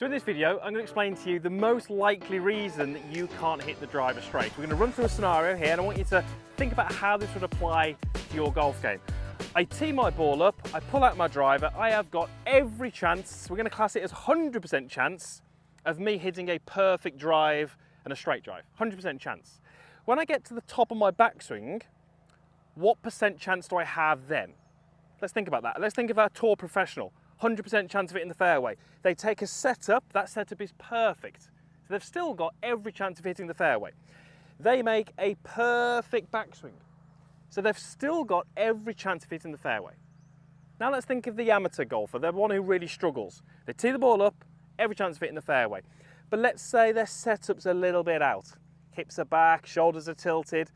So in this video, I'm going to explain to you the most likely reason that you can't hit the driver straight. We're going to run through a scenario here and I want you to think about how this would apply to your golf game. I tee my ball up, I pull out my driver, I have got every chance, we're going to class it as 100% chance of me hitting a perfect drive and a straight drive, 100% chance. When I get to the top of my backswing, what percent chance do I have then? Let's think about that. Let's think of our tour professional. 100% chance of it in the fairway. They take a setup, that setup is perfect. So they've still got every chance of hitting the fairway. They make a perfect backswing. So they've still got every chance of hitting the fairway. Now let's think of the amateur golfer, the one who really struggles. They tee the ball up, every chance of hitting the fairway. But let's say their setup's a little bit out. Hips are back, shoulders are tilted.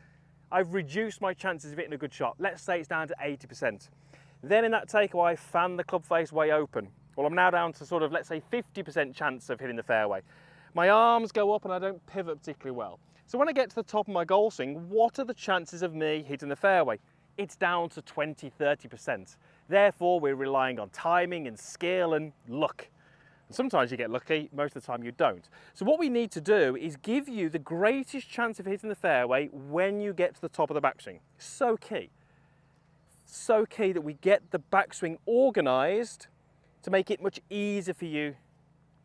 I've reduced my chances of hitting a good shot. Let's say it's down to 80%. Then in that takeaway, I fan the club face way open. Well, I'm now down to sort of, let's say, 50% chance of hitting the fairway. My arms go up and I don't pivot particularly well. So when I get to the top of my golf swing, what are the chances of me hitting the fairway? It's down to 20, 30%. Therefore, we're relying on timing and skill and luck. And sometimes you get lucky, most of the time you don't. So what we need to do is give you the greatest chance of hitting the fairway when you get to the top of the backswing. So key. So key that we get the backswing organised to make it much easier for you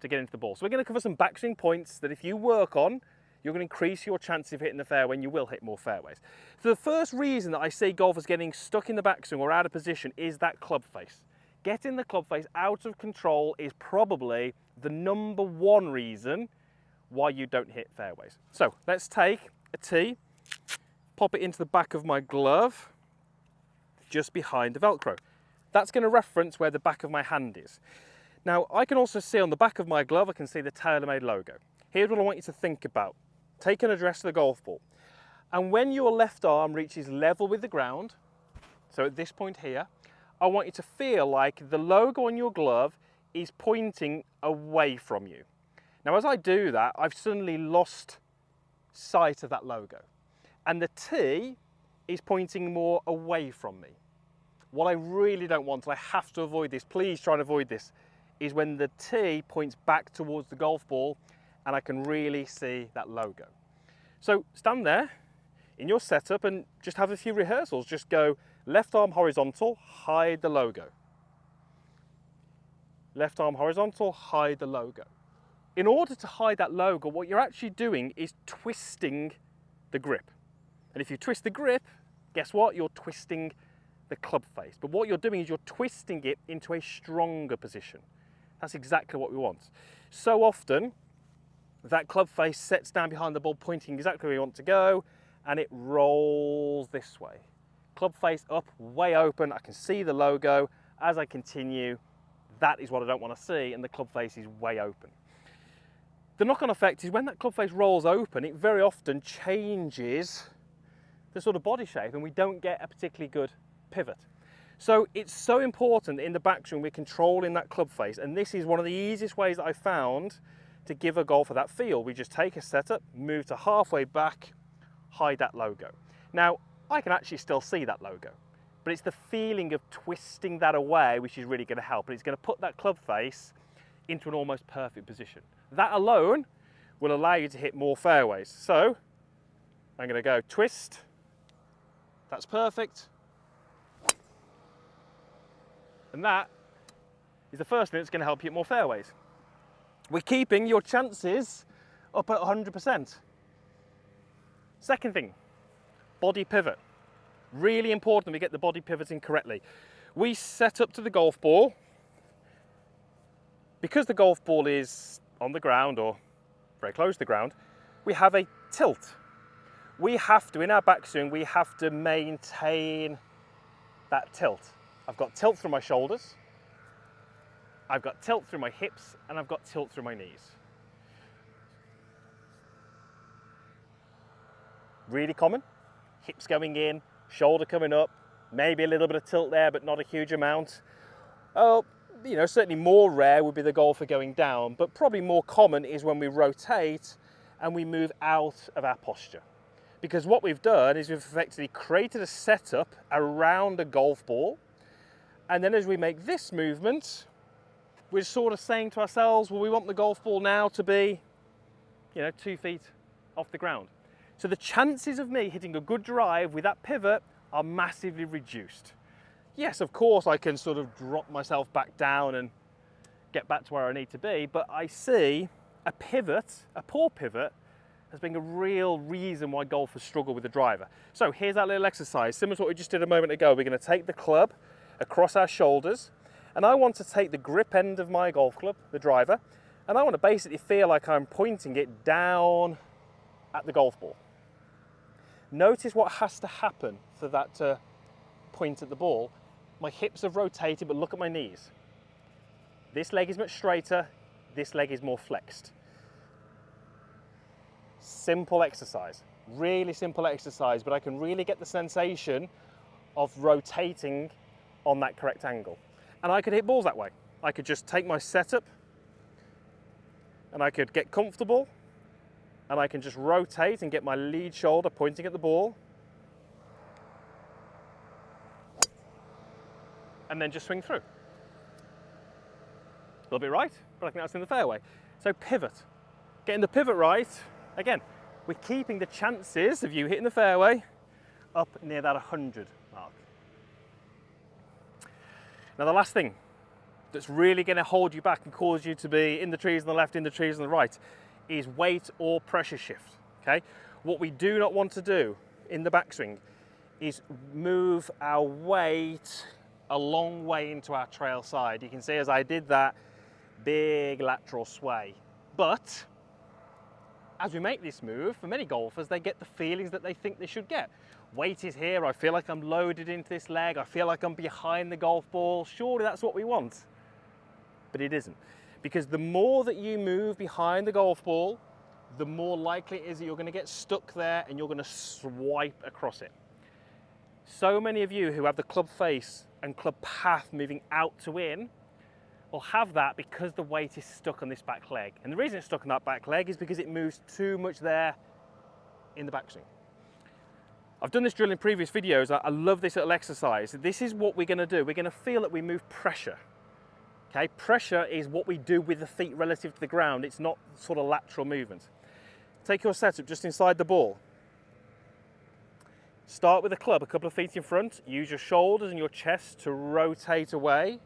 to get into the ball. So we're going to cover some backswing points that if you work on, you're going to increase your chances of hitting the fairway and you will hit more fairways. So the first reason that I see golfers getting stuck in the backswing or out of position is that club face. Getting the club face out of control is probably the number one reason why you don't hit fairways. So let's take a tee, pop it into the back of my glove, just behind the Velcro. That's going to reference where the back of my hand is. Now, I can also see on the back of my glove, I can see the TaylorMade logo. Here's what I want you to think about. Take an address to the golf ball. And when your left arm reaches level with the ground, so at this point here, I want you to feel like the logo on your glove is pointing away from you. Now, as I do that, I've suddenly lost sight of that logo. And the tee is pointing more away from me. What I really don't want, and I have to avoid this, please try and avoid this, is when the tee points back towards the golf ball and I can really see that logo. So stand there in your setup and just have a few rehearsals. Just go left arm horizontal, hide the logo. Left arm horizontal, hide the logo. In order to hide that logo, what you're actually doing is twisting the grip. And if you twist the grip, guess what? You're twisting the club face. But what you're doing is you're twisting it into a stronger position. That's exactly what we want. So often, that club face sets down behind the ball, pointing exactly where you want to go, and it rolls this way. Club face up, way open. I can see the logo. As I continue, that is what I don't want to see, and the club face is way open. The knock-on effect is when that club face rolls open, it very often changes the sort of body shape and we don't get a particularly good pivot. So it's so important that in the backswing we're controlling that club face, and this is one of the easiest ways that I found to give a golfer that feel. We just take a setup, move to halfway back, hide that logo. Now, I can actually still see that logo, but it's the feeling of twisting that away which is really going to help, and it's going to put that club face into an almost perfect position. That alone will allow you to hit more fairways. So I'm going to go twist. That's perfect. And that is the first thing that's going to help you hit more fairways. We're keeping your chances up at 100%. Second thing, body pivot. Really important we get the body pivoting correctly. We set up to the golf ball. Because the golf ball is on the ground or very close to the ground, we have a tilt. We have to, in our backswing, we have to maintain that tilt. I've got tilt through my shoulders, I've got tilt through my hips, and I've got tilt through my knees. Really common, hips going in, shoulder coming up, maybe a little bit of tilt there, but not a huge amount. Oh, you know, certainly more rare would be the golfer going down, but probably more common is when we rotate and we move out of our posture. Because what we've done is we've effectively created a setup around a golf ball, and then as we make this movement, we're sort of saying to ourselves, well, we want the golf ball now to be, 2 feet off the ground. So the chances of me hitting a good drive with that pivot are massively reduced. Yes, of course, I can sort of drop myself back down and get back to where I need to be, but I see a pivot, a poor pivot, as being a real reason why golfers struggle with the driver. So here's that little exercise, similar to what we just did a moment ago. We're going to take the club across our shoulders, and I want to take the grip end of my golf club, the driver, and I want to basically feel like I'm pointing it down at the golf ball. Notice what has to happen for that to point at the ball. My hips have rotated, but look at my knees. This leg is much straighter, this leg is more flexed. Simple exercise, really simple exercise, but I can really get the sensation of rotating on that correct angle. And I could hit balls that way. I could just take my setup and I could get comfortable and I can just rotate and get my lead shoulder pointing at the ball and then just swing through. A little bit right, but I think that's in the fairway. So pivot, getting the pivot right. Again, we're keeping the chances of you hitting the fairway up near that 100 mark. Now the last thing that's really going to hold you back and cause you to be in the trees on the left, in the trees on the right, is weight or pressure shift, okay? What we do not want to do in the backswing is move our weight a long way into our trail side. You can see as I did that, big lateral sway. But as we make this move, for many golfers, they get the feelings that they think they should get. Weight is here, I feel like I'm loaded into this leg, I feel like I'm behind the golf ball. Surely that's what we want. But it isn't. Because the more that you move behind the golf ball, the more likely it is that you're going to get stuck there and you're going to swipe across it. So many of you who have the club face and club path moving out to in will have that because the weight is stuck on this back leg. And the reason it's stuck on that back leg is because it moves too much there in the backswing. I've done this drill in previous videos. I love this little exercise. This is what we're going to do. We're going to feel that we move pressure. Okay, pressure is what we do with the feet relative to the ground. It's not sort of lateral movement. Take your setup just inside the ball. Start with the club a couple of feet in front. Use your shoulders and your chest to rotate away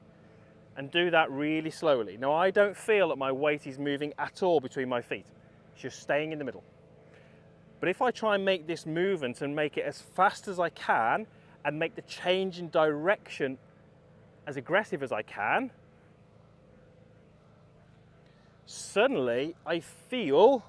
and do that really slowly. Now I don't feel that my weight is moving at all between my feet. It's just staying in the middle. But if I try and make this movement and make it as fast as I can and make the change in direction as aggressive as I can, suddenly I feel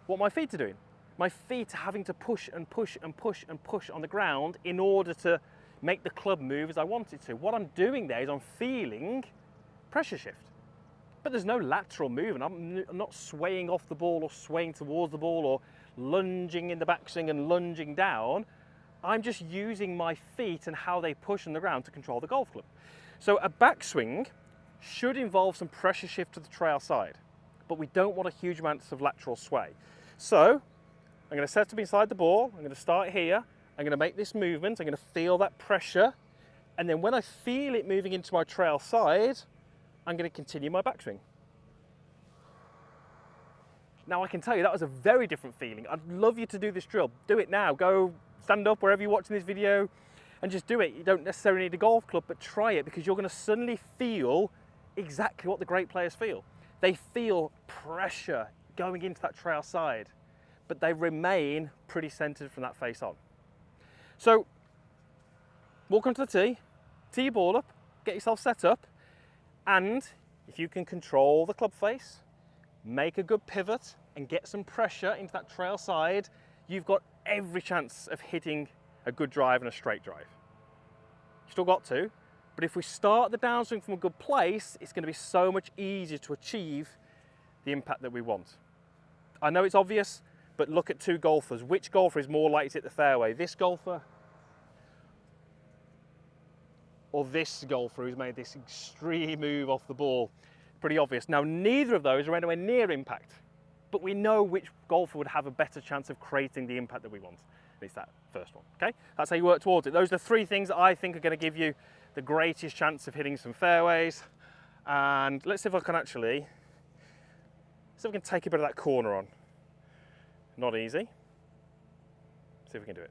what my feet are doing. My feet are having to push and push and push and push on the ground in order to make the club move as I want it to. What I'm doing there is I'm feeling pressure shift. But there's no lateral movement. I'm not swaying off the ball or swaying towards the ball or lunging in the backswing and lunging down. I'm just using my feet and how they push on the ground to control the golf club. So a backswing should involve some pressure shift to the trail side, but we don't want a huge amount of lateral sway. So I'm going to set up inside the ball. I'm going to start here. I'm going to make this movement. I'm going to feel that pressure. And then when I feel it moving into my trail side, I'm going to continue my backswing. Now I can tell you that was a very different feeling. I'd love you to do this drill. Do it now. Go stand up wherever you're watching this video and just do it. You don't necessarily need a golf club, but try it because you're going to suddenly feel exactly what the great players feel. They feel pressure going into that trail side, but they remain pretty centered from that face on. So walk onto the tee, tee your ball up, get yourself set up, and if you can control the club face, make a good pivot and get some pressure into that trail side, you've got every chance of hitting a good drive and a straight drive. You've still got to, but if we start the downswing from a good place, it's going to be so much easier to achieve the impact that we want. I know it's obvious, but look at two golfers. Which golfer is more likely to hit the fairway? This golfer or this golfer who's made this extreme move off the ball? Pretty obvious. Now, neither of those are anywhere near impact, but we know which golfer would have a better chance of creating the impact that we want. At least that first one, okay? That's how you work towards it. Those are the three things that I think are going to give you the greatest chance of hitting some fairways. And let's see if I can actually, see if we can take a bit of that corner on. Not easy. See if we can do it.